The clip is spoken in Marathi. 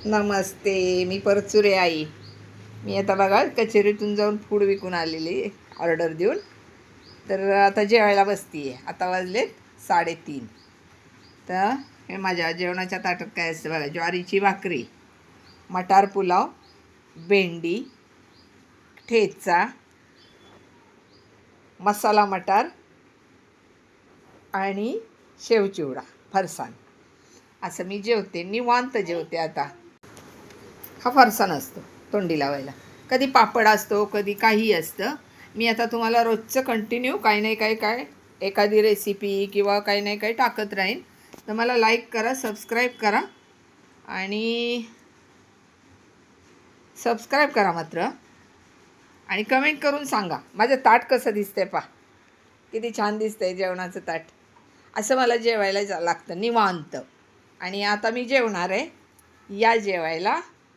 नमस्ते, मी परचुरे आई. मी आता बघा कचेरीतून जाऊन फूड विकून आलेली ऑर्डर देऊन. तर आता जेवायला बसती आहे. आता वाजलेत 3:30. तर हे माझ्या जेवणाच्या ताटात काय असतं बघा. ज्वारीची भाकरी, मटार पुलाव, भेंडी, ठेचा, मसाला मटार आणि शेवचिवडा, फरसाण. असं मी जेवते, निवांत जेवते आता. हा फरसाण असतो तोंडी लावायला. कधी पापड असतो, कधी काही असतं. मी आता तुम्हाला रोजचं कंटिन्यू काही नाही काय एखादी रेसिपी किंवा काही नाही काही टाकत राहीन. तर मला लाईक करा, सबस्क्राईब करा आणि सबस्क्राईब करा मात्र. आणि कमेंट करून सांगा माझं ताट कसं दिसतंय. किती छान दिसतंय जेवणाचं ताट. असं मला जेवायला लागतं निवांत. आणि आता मी जेवणार आहे. या जेवायला.